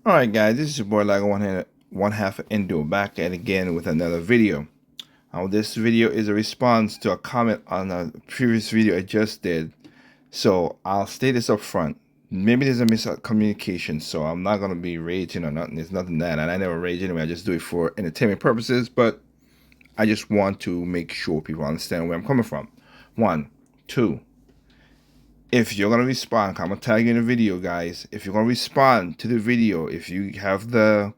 All right, guys, this is your boy Lago one half Indo back at again with another video. This video is a response to a comment on a previous video I just did. So I'll state this up front. Maybe there's a miscommunication, so I'm not gonna be raging or nothing. There's nothing that, and I never rage anyway. I just do it for entertainment purposes. But I just want to make sure people understand where I'm coming from. One, two. If you're gonna respond, I'm gonna tag you in the video, guys. If you're gonna respond to the video, if you have the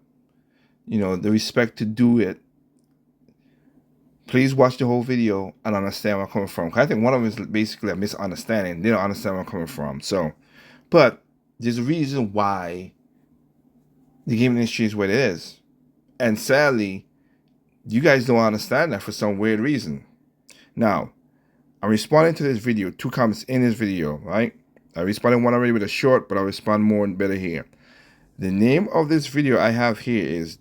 respect to do it, please watch the whole video and understand where I'm coming from. 'Cause I think one of them is basically a misunderstanding. They don't understand where I'm coming from. So, but there's a reason why the game industry is what it is. And sadly, you guys don't understand that for some weird reason. Now, I'm responding to this video, 2 comments in this video, right? I responded one already with a short, but I'll respond more and better here. The name of this video I have here is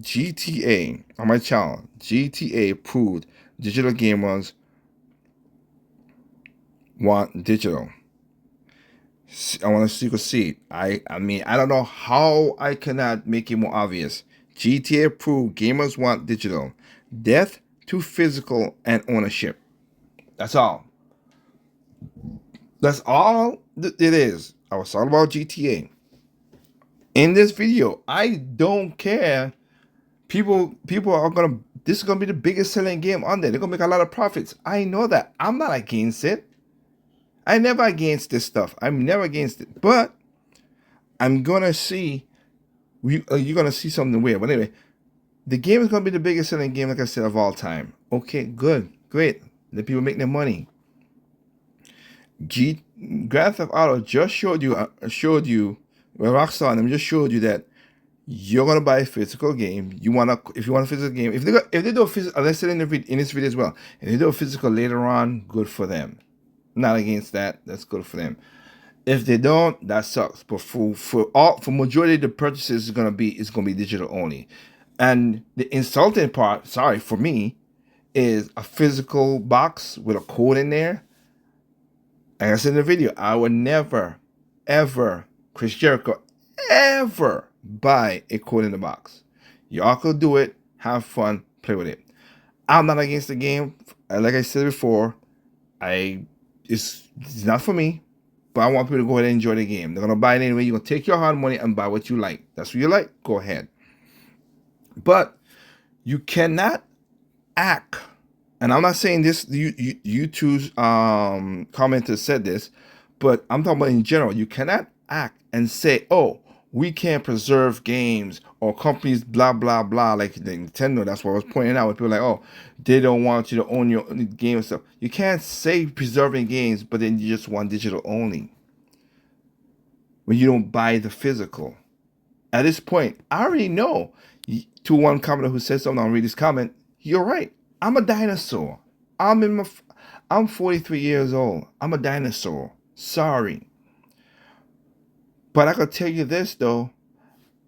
GTA on my channel. GTA proved digital gamers want digital. I want to see you can see it. I mean, I don't know how I cannot make it more obvious. GTA proved gamers want digital. Death to physical and ownership. That's all. That's all it is. I was talking about GTA. In this video, I don't care. People are gonna. This is gonna be the biggest selling game on there. They're gonna make a lot of profits. I know that. I'm not against it. I never against this stuff. I'm never against it. But I'm gonna see. You're gonna see something weird. But anyway, the game is gonna be the biggest selling game, like I said, of all time. Okay, good, great. Let people make their money. Grand Theft Auto just showed you. Well, Rockstar and them just showed you that you're gonna buy a physical game. If you want a physical game, if they do a physical, let's say in this video as well. If they do a physical later on, good for them. Not against that. That's good for them. If they don't, that sucks. But for majority of the purchases, it's gonna be digital only. And the insulting part, sorry for me, is a physical box with a code in there. Like I said in the video, I would never, ever, Chris Jericho, ever buy a code in the box. Y'all could do it, have fun, play with it. I'm not against the game. Like I said before, it's not for me, but I want people to go ahead and enjoy the game. They're gonna buy it anyway. You're gonna take your hard money and buy what you like. That's what you like. Go ahead. But you cannot act. And I'm not saying this. You two's commenter said this, but I'm talking about in general. You cannot act and say, "Oh, we can't preserve games," or companies blah blah blah, like the Nintendo. That's what I was pointing out. With people like, "Oh, they don't want you to own your game and stuff." You can't say preserving games, but then you just want digital only when you don't buy the physical. At this point, I already know. To one commenter who said something, I'll read his comment. You're right. I'm a dinosaur. I'm 43 years old. I'm a dinosaur. Sorry. But I could tell you this though.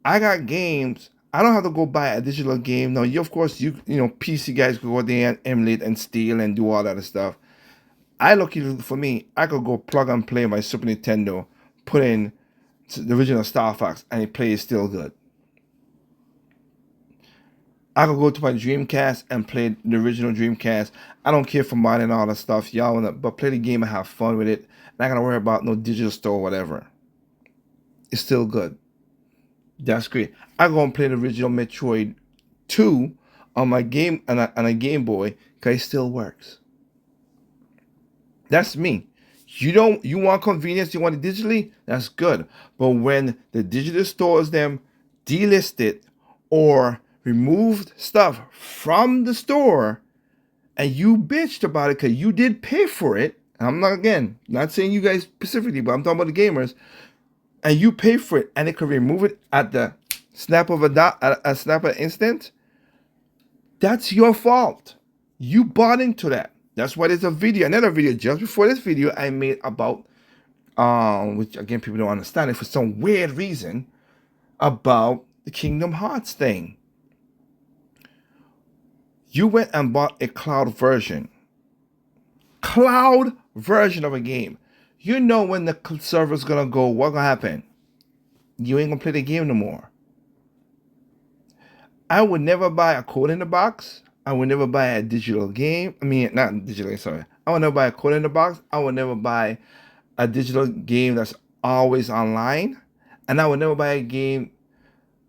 I got games. I don't have to go buy a digital game. No, of course you PC guys could go there and emulate and steal and do all that other stuff. For me, I could go plug and play my Super Nintendo, put in the original Star Fox, and it plays still good. I could go to my Dreamcast and play the original Dreamcast. I don't care for modding and all that stuff. Y'all wanna but play the game and have fun with it. Not gonna worry about no digital store or whatever. It's still good. That's great. I go and play the original Metroid 2 on my game on a Game Boy because it still works. That's me. You want convenience, you want it digitally, that's good. But when the digital stores them delisted or removed stuff from the store and you bitched about it because you did pay for it, I'm not saying you guys specifically, but I'm talking about the gamers, and you pay for it and it could remove it at the snap of a snap of an instant, that's your fault. You bought into that. That's why there's another video just before this video I made about, which again people don't understand it for some weird reason, about the Kingdom Hearts thing. You went and bought a cloud version of a game. You know when the server's gonna go, what's gonna happen? You ain't gonna play the game no more. I would never buy a code in the box. I would never buy a digital game. I mean, not digital, sorry. I would never buy a code in the box. I would never buy a digital game that's always online. And I would never buy a game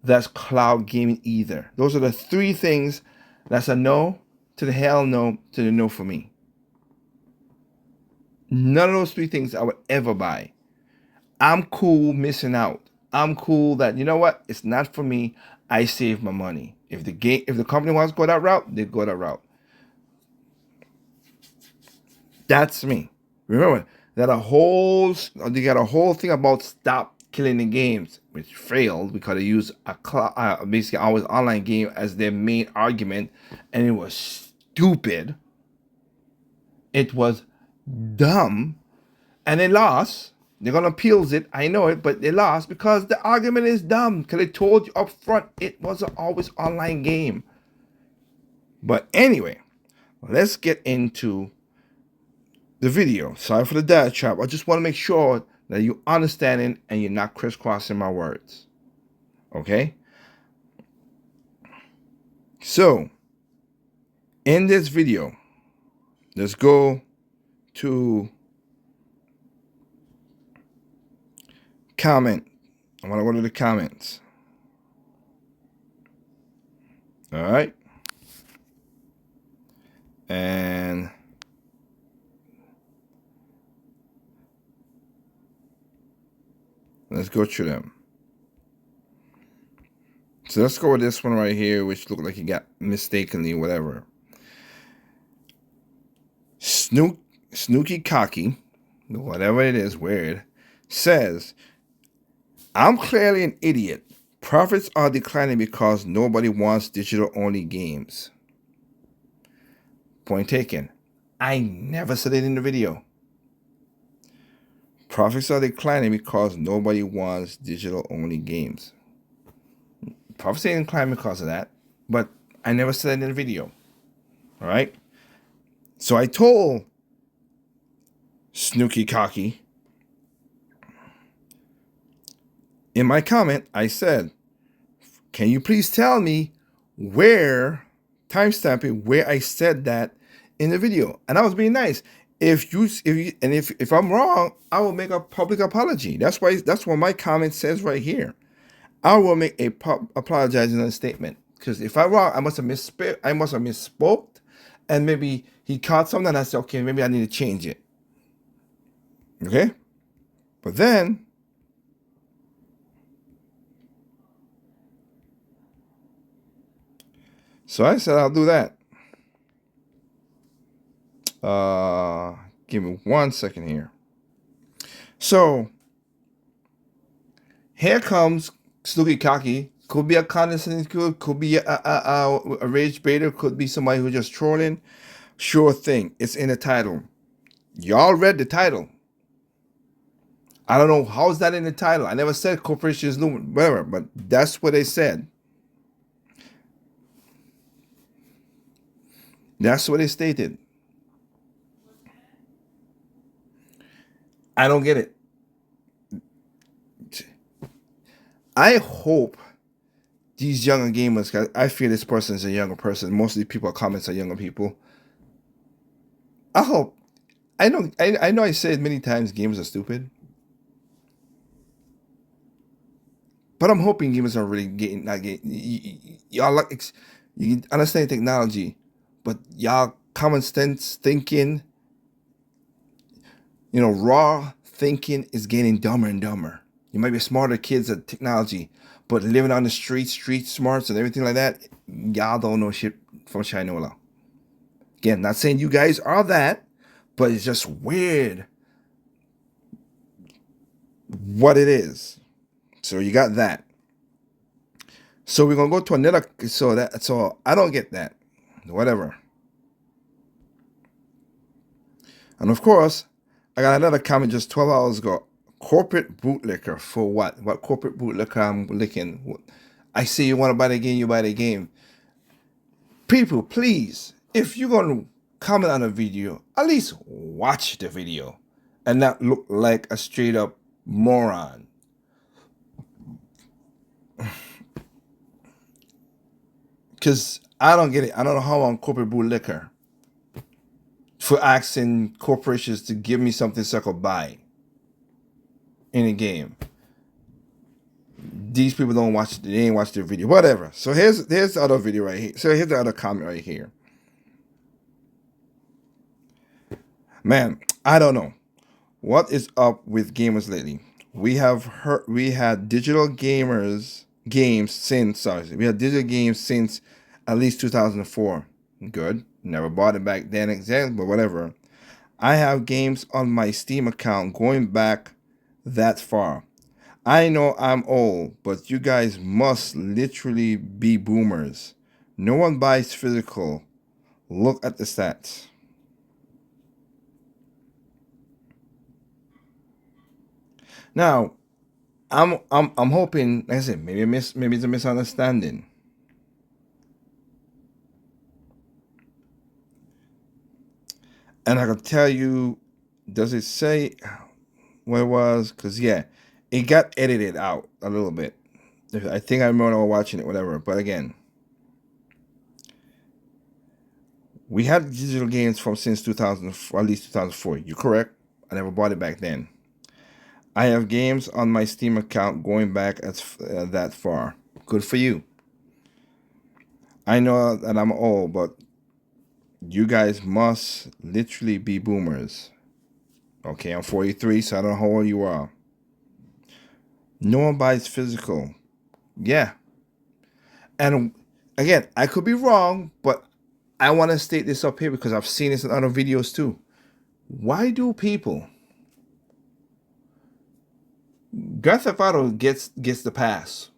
that's cloud gaming either. Those are the three things that's a no to the hell no to the no for me. None of those three things I would ever buy. I'm cool missing out. I'm cool that, you know what, it's not for me. I save my money. If the company wants to go that route, they go that route. That's me. Remember that they got a whole thing about stop killing the games, which failed because they used basically always online game as their main argument, and it was stupid. It was dumb, and they lost. They're gonna appeal it, I know it, but they lost because the argument is dumb. Because they told you up front it was an always online game. But anyway, let's get into the video. Sorry for the dad trap. I just want to make sure that you understanding and you're not crisscrossing my words. Okay? So, in this video, let's go to comment. I want to go to the comments. All right? And let's go through them. So let's go with this one right here, which looked like he got mistakenly, whatever. Snooky Cocky, whatever it is, weird, says, I'm clearly an idiot. Profits are declining because nobody wants digital-only games. Point taken. I never said it in the video. Profits are declining because nobody wants digital-only games. Profits ain't declining because of that, but I never said it in the video. All right? So I told Snooky Cocky, in my comment, I said, can you please tell me where, timestamping where I said that in the video? And I was being nice. If I'm wrong, I will make a public apology. That's what my comment says right here. I will make a apologizing statement, because if I'm wrong, I must have misspoke, and maybe he caught something and I said, okay, maybe I need to change it. Okay? But then so I said I'll do that. Give me 1 second here. So here comes Snooky Cocky. Could be a condescending, could be a rage baiter, could be somebody who's just trolling. Sure thing. It's in the title. Y'all read the title. I don't know how's that in the title. I never said corporation is looming, whatever, but that's what they said. That's what they stated. I don't get it. I hope these younger gamers, because I feel this person is a younger person. Most of the people comments are younger people. I hope. I know I said many times gamers are stupid. But I'm hoping gamers are really y'all like, you understand technology, but y'all common sense thinking, raw thinking is getting dumber and dumber. You might be smarter kids at technology, but living on the street smarts and everything like that, y'all don't know shit from Shinola. Again, not saying you guys are that, but it's just weird what it is. So you got that. So we're gonna go to another. So I don't get that. Whatever. And of course, I got another comment just 12 hours ago. Corporate bootlicker for what? What corporate bootlicker I'm licking? I say you want to buy the game, you buy the game. People, please, if you're gonna comment on a video, at least watch the video and not look like a straight up moron. Because I don't get it. I don't know how on corporate brew liquor for asking corporations to give me something so I could buy in a game. These people don't watch. They ain't watch their video. Whatever. So here's the other video right here. So here's the other comment right here. Man, I don't know what is up with gamers lately. We had digital games since at least 2004. Good. Never bought it back then exactly, but whatever. I have games on my Steam account going back that far. I know I'm old, but you guys must literally be boomers. No one buys physical. Look at the stats. Now, I'm hoping, like I said, maybe it's a misunderstanding. And I can tell you, does it say what it was? Because yeah, it got edited out a little bit. I think I remember watching it, whatever. But again, we had digital games from since 2000, or at least 2004. You're correct. I never bought it back then. I have games on my Steam account going back that far. Good for you. I know that I'm old, but you guys must literally be boomers. Okay, I'm 43, so I don't know how old you are. No one buys physical. Yeah. And again, I could be wrong, but I want to state this up here because I've seen this in other videos too. Why do people Grand Theft Auto gets the pass?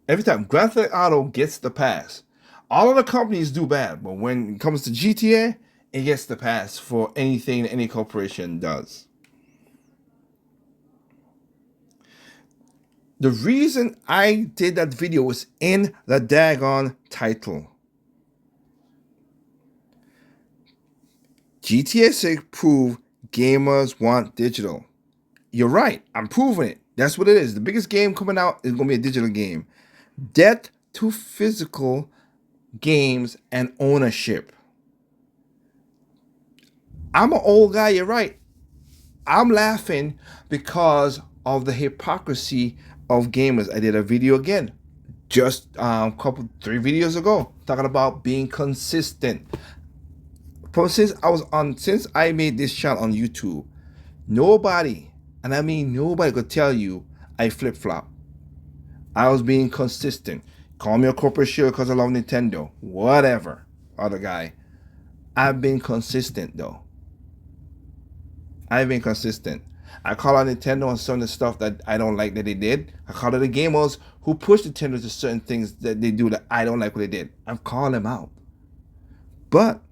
Every time Grand Theft Auto gets the pass, all of the companies do bad, but when it comes to GTA, it gets the pass for anything any corporation does. The reason I did that video was in the daggone title. GTA 6 proved gamers want digital. You're right. I'm proving it. That's what it is. The biggest game coming out is going to be a digital game. Death to physical games and ownership. I'm an old guy. You're right. I'm laughing because of the hypocrisy of gamers. I did a video again just three videos ago talking about being consistent. Since I made this channel on YouTube, nobody, and I mean nobody, could tell you I flip flop. I was being consistent. Call me a corporate shill because I love Nintendo. Whatever, other guy. I've been consistent though. I've been consistent. I call out Nintendo on some of the stuff that I don't like that they did. I call it the gamers who push Nintendo to certain things that they do that I don't like what they did. I'm calling them out. But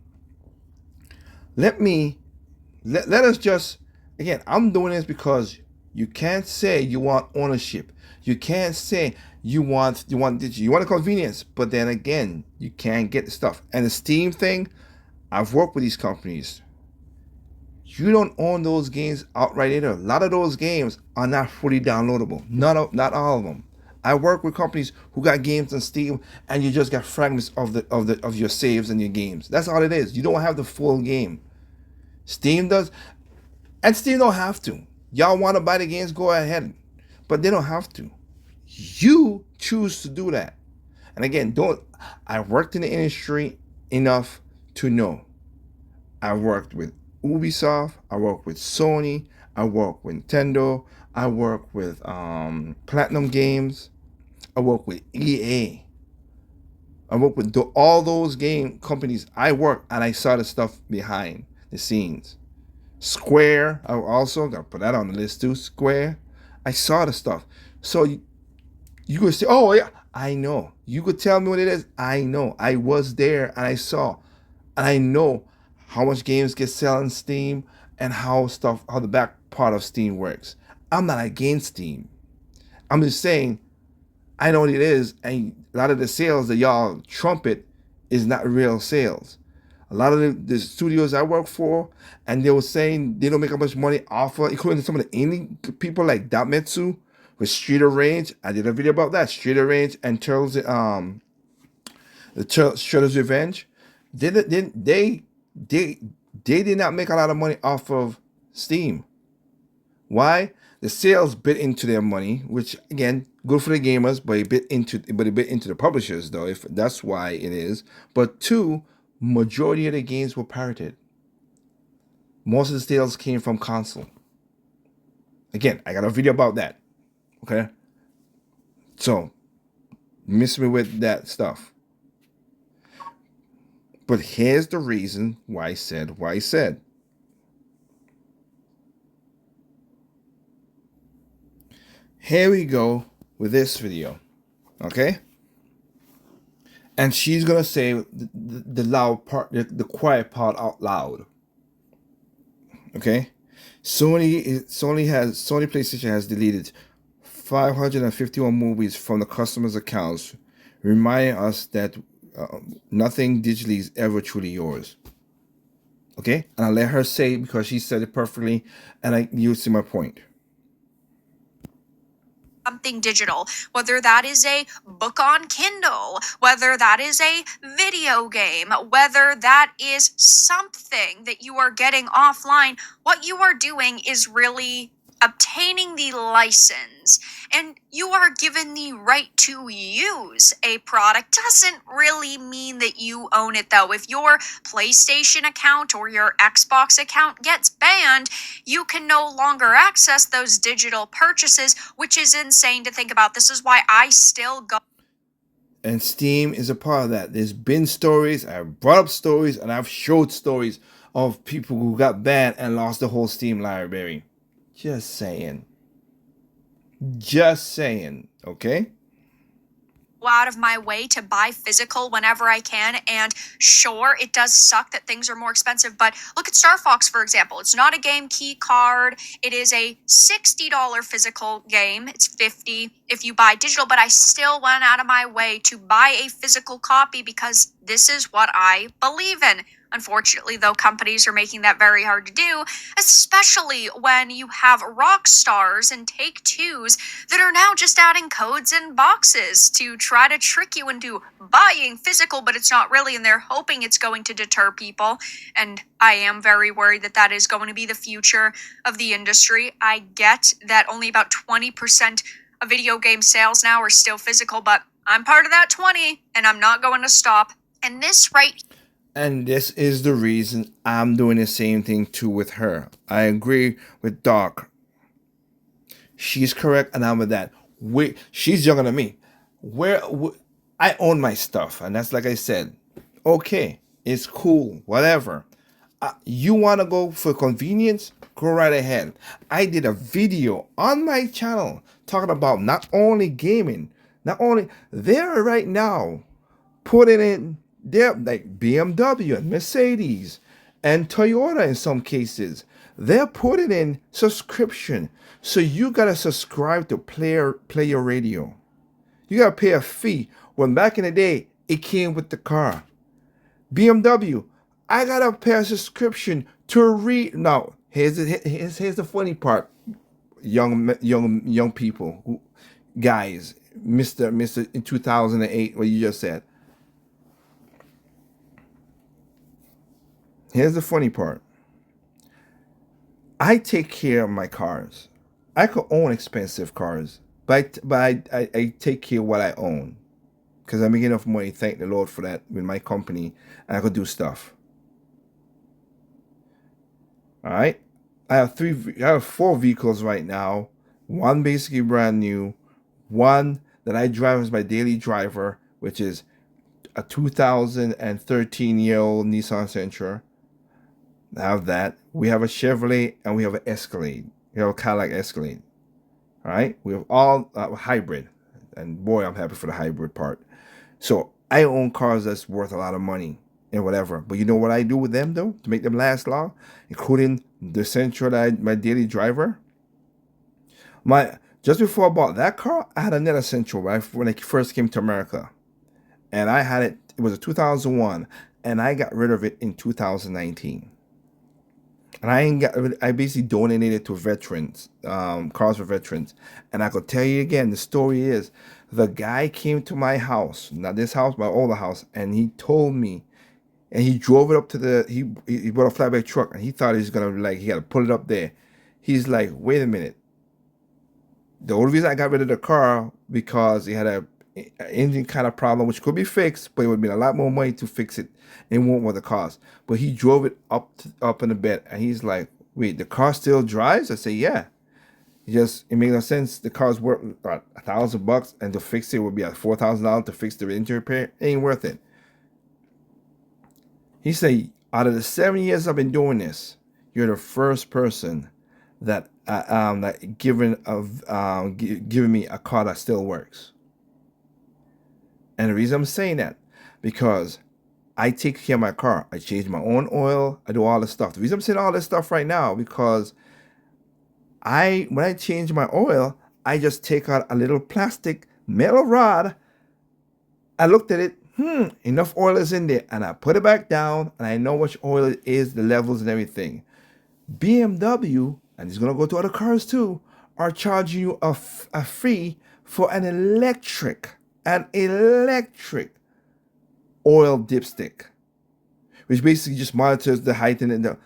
let us just, again, I'm doing this because you can't say you want ownership. You can't say you want a convenience, but then again, you can't get the stuff. And the Steam thing, I've worked with these companies. You don't own those games outright either. A lot of those games are not fully downloadable. Not all of them. I work with companies who got games on Steam, and you just got fragments of your saves and your games. That's all it is. You don't have the full game. Steam does, and Steam don't have to. Y'all want to buy the games, go ahead, but they don't have to. You choose to do that. And again, I worked in the industry enough to know. I worked with Ubisoft, I worked with Sony, I worked with Nintendo, I worked with Platinum Games, I worked with EA. I worked with all those game companies. I worked and I saw the stuff behind the scenes. Square, I also got to put that on the list too. Square, I saw the stuff. So you could say, oh yeah, I know. You could tell me what it is. I know. I was there and I saw. And I know how much games get sold on Steam and how the back part of Steam works. I'm not against Steam. I'm just saying, I know what it is, and a lot of the sales that y'all trumpet is not real sales. A lot of the studios I work for, and they were saying they don't make much money off of, including some of the indie people like Dametsu with Street of Rage. I did a video about that. Street of Rage and Turtles, the Shredder's Revenge, they they they did not make a lot of money off of Steam. Why? The sales bit into their money, which again, good for the gamers, but a bit into the publishers though, if that's why it is. But two, majority of the games were pirated. Most of the sales came from console. Again, I got a video about that. Okay? So miss me with that stuff. But here's the reason why I said why I said. Here we go with this video. Okay? And she's gonna say the loud part, the quiet part out loud. Okay? Sony PlayStation has deleted 551 movies from the customers' accounts, reminding us that nothing digitally is ever truly yours. Okay? And I let her say it because she said it perfectly, and you see my point. Something digital, whether that is a book on Kindle, whether that is a video game, whether that is something that you are getting offline, what you are doing is really obtaining the license, and you are given the right to use a product. Doesn't really mean that you own it though. If your PlayStation account or your Xbox account gets banned, you can no longer access those digital purchases, which is insane to think about. This is why I still go. And Steam is a part of that. There's been stories, I've brought up stories, and I've showed stories of people who got banned and lost the whole Steam library. Just saying. Just saying, okay? Out of my way to buy physical whenever I can, and sure, it does suck that things are more expensive, but look at Star Fox, for example. It's not a game key card. It is a $60 physical game. It's $50 if you buy digital, but I still went out of my way to buy a physical copy because this is what I believe in. Unfortunately, though, companies are making that very hard to do, especially when you have Rockstars and Take-Twos that are now just adding codes and boxes to try to trick you into buying physical, but it's not really, and they're hoping it's going to deter people. And I am very worried that that is going to be the future of the industry. I get that only about 20% of video game sales now are still physical, but I'm part of that 20, and I'm not going to stop. And this is the reason I'm doing the same thing too with her. I agree with Doc. She's correct, and I'm with that. She's younger than me. I own my stuff, and that's like I said. Okay, it's cool, whatever. You want to go for convenience? Go right ahead. I did a video on my channel talking about not only gaming, not only they're right now putting in. They're like BMW and Mercedes and Toyota in some cases. They're putting in subscription. So you gotta subscribe to Player Radio. You gotta pay a fee. When back in the day, it came with the car. BMW, I gotta pay a subscription to read. Now, here's the funny part, young people, guys, Mister in 2008, what you just said. Here's the funny part. I take care of my cars. I could own expensive cars, but I take care of what I own because I make enough money. Thank the Lord for that with my company, and I could do stuff. All right. I have 4 vehicles right now. One basically brand new. One that I drive as my daily driver, which is a 2013-year-old Nissan Sentra. I have that. We have a Chevrolet and we have an Escalade. We have a Cadillac Escalade. All right. We have all hybrid, and boy, I'm happy for the hybrid part. So I own cars that's worth a lot of money and whatever. But you know what I do with them though to make them last long, including the Sentra, my daily driver. Just before I bought that car, I had another Sentra when I first came to America, and I had it. It was a 2001, and I got rid of it in 2019. And I basically donated it to veterans, cars for veterans. And I could tell you again, the story is, The guy came to my house, not this house, my older house, and he told me, and he drove it up to he bought a flatbed truck, and he thought he was gonna he had to pull it up there. He's like, wait a minute. The only reason I got rid of the car because it had a engine kind of problem, which could be fixed, but it would have been a lot more money to fix it. And it won't what the cost. But he drove it up in the bed, and he's like, "Wait, the car still drives?" I say, "Yeah." It makes no sense. The car's worth $1,000, and to fix it would be at $4,000 to fix the engine repair. It ain't worth it. He said, "Out of the 7 years I've been doing this, you're the first person that giving me a car that still works." And the reason I'm saying that, because I take care of my car. I change my own oil. I do all this stuff. The reason I'm saying all this stuff right now, because when I change my oil, I just take out a little plastic metal rod. I looked at it. Enough oil is in there, and I put it back down, and I know which oil it is, the levels and everything. BMW, and it's gonna go to other cars too, are charging you a fee for an electric oil dipstick, which basically just monitors the height and the.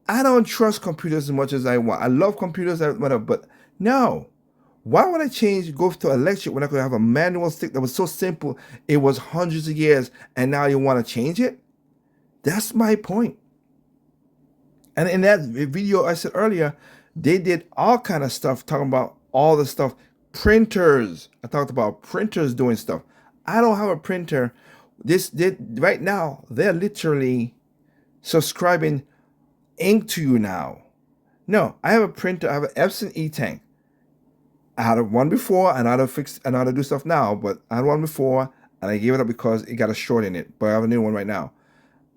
I don't trust computers as much as I want. I love computers, but no. Why would I go to electric when I could have a manual stick that was so simple? It was hundreds of years, and now you want to change it? That's my point. And in that video I said earlier, they did all kind of stuff, talking about all the stuff. Printers. I talked about printers doing stuff. I don't have a printer. Right now, they're literally subscribing ink to you now. No, I have a printer. I have an Epson E-Tank. I had one before, and I know how to do stuff now, but I had one before, and I gave it up because it got a short in it, but I have a new one right now.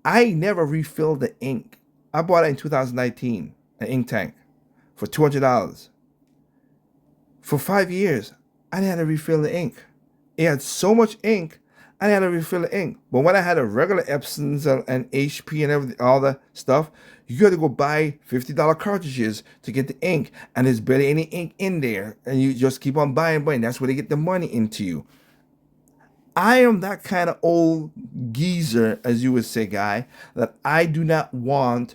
I never refilled the ink. I bought it in 2019, an ink tank, for $200. For 5 years, I didn't have to refill the ink. It had so much ink, I didn't have to refill the ink. But when I had a regular Epsons and HP and everything, all the stuff, you had to go buy $50 cartridges to get the ink, and there's barely any ink in there, and you just keep on buying. That's where they get the money into you. I am that kind of old geezer, as you would say, guy, that I do not want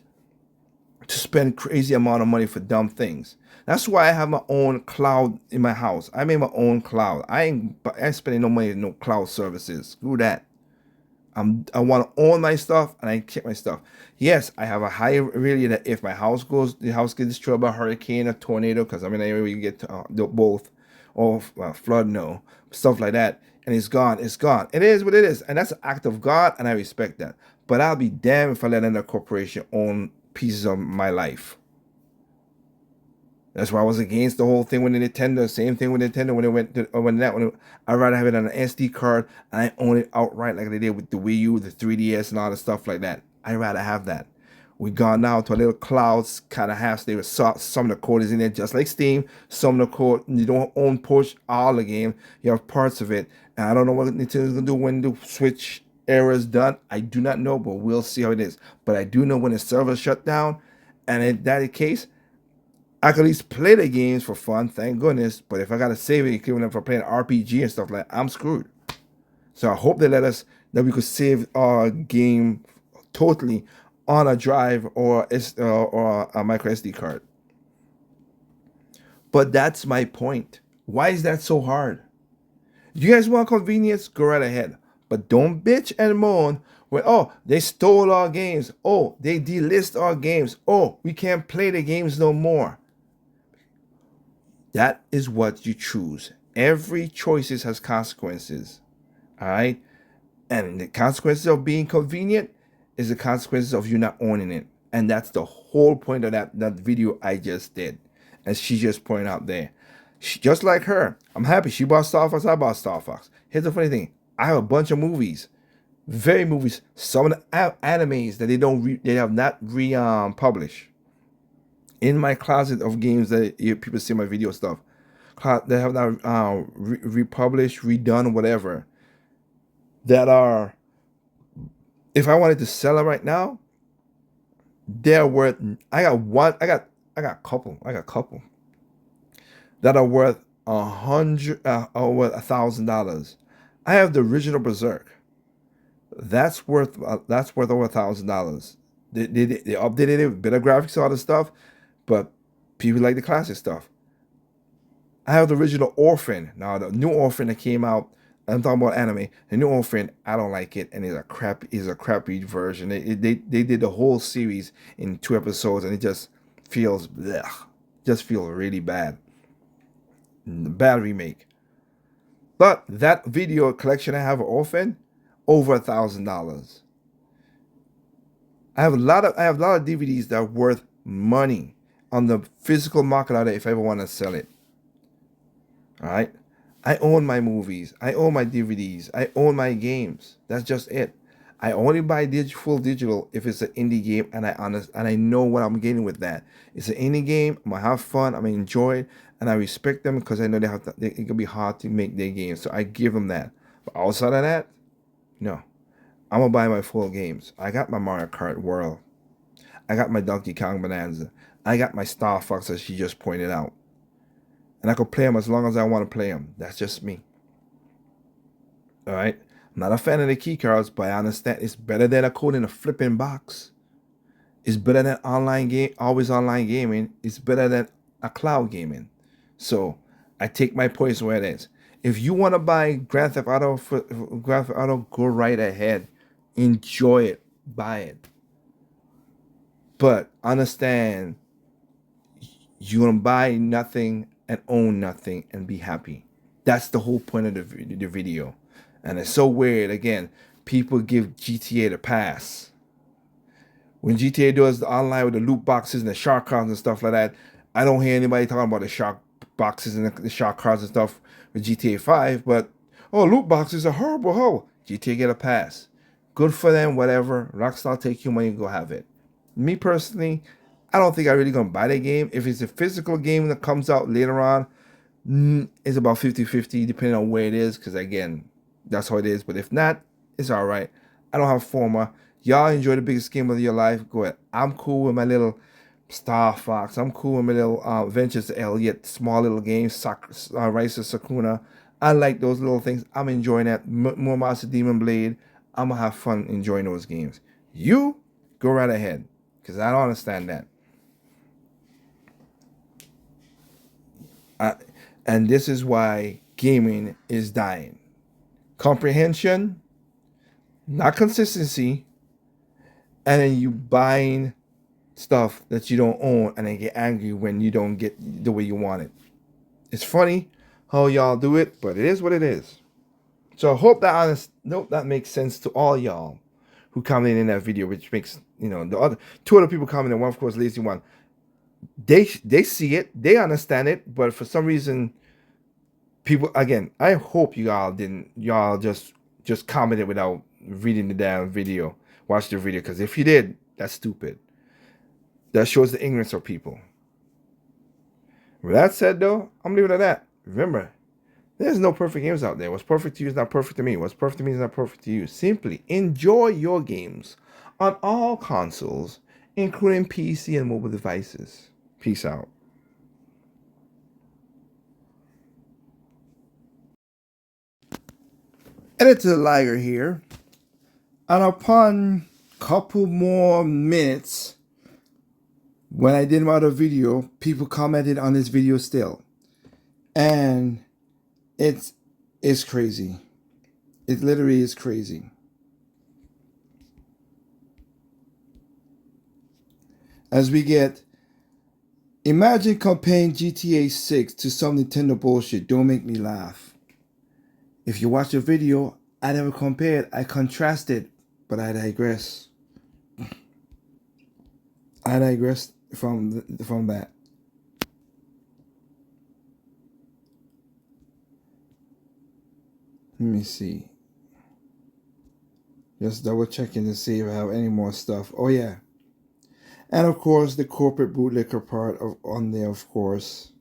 to spend crazy amount of money for dumb things. That's why I have my own cloud in my house. I made my own cloud. I ain't spending no money on no cloud services. Screw that. I want to own my stuff, and I keep my stuff. Yes, I have a high really that if the house gets destroyed by a hurricane or tornado, because I'm in an area where you get both, or flood, no, stuff like that, and it's gone. It's gone. It is what it is, and that's an act of God, and I respect that. But I'll be damned if I let another corporation own pieces of my life. That's why I was against the whole thing with the Nintendo. Same thing with Nintendo I'd rather have it on an SD card and I own it outright like they did with the Wii U, the 3DS, and all the stuff like that. I'd rather have that. We've gone now to a little clouds kind of half. They were some of the code is in there, just like Steam. Some of the code you don't own push all the game. You have parts of it, and I don't know what Nintendo's gonna do when the Switch era is done. I do not know, but we'll see how it is. But I do know when the server shut down, and in that case, I could at least play the games for fun, thank goodness. But if I gotta save it, equivalent for playing RPG and stuff like that, I'm screwed. So I hope they let us that we could save our game totally on a drive or a micro SD card. But that's my point. Why is that so hard? You guys want convenience? Go right ahead. But don't bitch and moan when, oh, they stole our games. Oh, they delist our games. Oh, we can't play the games no more. That is what you choose. Every choice has consequences. All right? And the consequences of being convenient is the consequences of you not owning it. And that's the whole point of that video I just did. As she just pointed out there. Just like her, I'm happy she bought Star Fox, I bought Star Fox. Here's the funny thing. I have a bunch of movies. Movies. Some of the animes that they have not published. In my closet of games that people see my video stuff. They have not republished, redone, whatever. That are, if I wanted to sell them right now, they're worth, I got a couple that are worth over $1,000. I have the original Berserk. That's worth over $1,000. They updated it with better graphics, all this stuff, but people like the classic stuff. I have the original Orphan. Now the new Orphan that came out, I'm talking about anime. The new Orphan, I don't like it, and it's a crappy version. They did the whole series in 2 episodes, and it just feels blech, just feels really bad. Bad remake. But that video collection I have of Orphan, over $1,000. I have a lot of DVDs that are worth money on the physical market out there if I ever want to sell it. All right. I own my movies. I own my DVDs. I own my games. That's just it. I only buy full digital if it's an indie game, and I know what I'm getting with that. It's an indie game. I'm gonna have fun. I'm gonna enjoy it, and I respect them because I know it can be hard to make their games. So I give them that. But outside of that, no. I'm gonna buy my full games. I got my Mario Kart World. I got my Donkey Kong Bonanza. I got my Star Fox, as she just pointed out. And I could play them as long as I want to play them. That's just me. All right. I'm not a fan of the key cards, but I understand it's better than a code in a flipping box. It's better than always online gaming. It's better than a cloud gaming. So I take my points where it is. If you want to buy Grand Theft Auto, go right ahead. Enjoy it. Buy it. But understand, you want to buy nothing and own nothing and be happy. That's the whole point of the video. And it's so weird. Again, people give GTA the pass. When GTA does the online with the loot boxes and the shark cards and stuff like that, I don't hear anybody talking about the shark boxes and the shark cards and stuff with GTA 5. But, oh, loot boxes are horrible. Oh, GTA get a pass. Good for them, whatever. Rockstar, take your money and go have it. Me personally, I don't think I'm really going to buy the game. If it's a physical game that comes out later on, it's about 50-50 depending on where it is. Because, again, that's how it is. But if not, it's all right. I don't have former. Y'all enjoy the biggest game of your life. Go ahead. I'm cool with my little Star Fox. I'm cool with my little Ventures Elliot, small little games, Rise of Sakuna. I like those little things. I'm enjoying that. More Master Demon Blade. I'm going to have fun enjoying those games. You, go right ahead. Because I don't understand that. And this is why gaming is dying. Comprehension, not consistency, and then you buying stuff that you don't own and then get angry when you don't get the way you want it. It's funny how y'all do it, but it is what it is. So I hope that makes sense to all y'all who commented in that video, which makes, the other 2 other people commented, one of course Lazy One. They see it, they understand it, but for some reason, people, again, I hope y'all just commented without reading the damn video, watch the video, because if you did, that's stupid. That shows the ignorance of people. With that said, though, I'm leaving it at that. Remember, there's no perfect games out there. What's perfect to you is not perfect to me. What's perfect to me is not perfect to you. Simply enjoy your games on all consoles, including PC and mobile devices. Peace out. Editor Liger here. And upon couple more minutes, when I did my other video, people commented on this video still. And it's crazy. It literally is crazy. As we get, imagine comparing GTA 6 to some Nintendo bullshit. Don't make me laugh. If you watch the video, I never compared. I contrasted, but I digress. I digress from that. Let me see. Just double checking to see if I have any more stuff. Oh yeah. And of course the corporate bootlicker part on there, of course.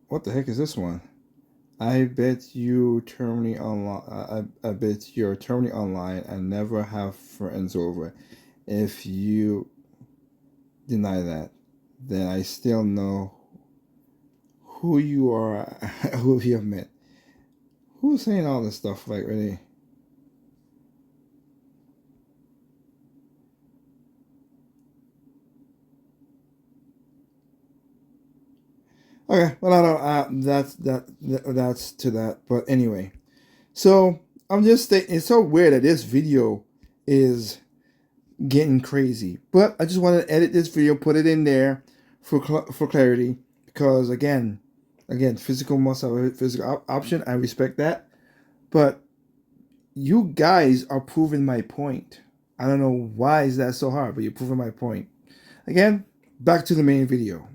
What the heck is this one? I bet you terminally online. I bet you're terminally online and never have friends over. if you deny that, then I still know who you are, who you have met. Who's saying all this stuff? Like, really? Okay, well, I don't. That's to that. But anyway, so I'm just saying, it's so weird that this video is getting crazy. But I just want to edit this video, put it in there for clarity, because again, physical must have a physical option. I respect that, but you guys are proving my point. I don't know why is that so hard, but you're proving my point. Again, back to the main video.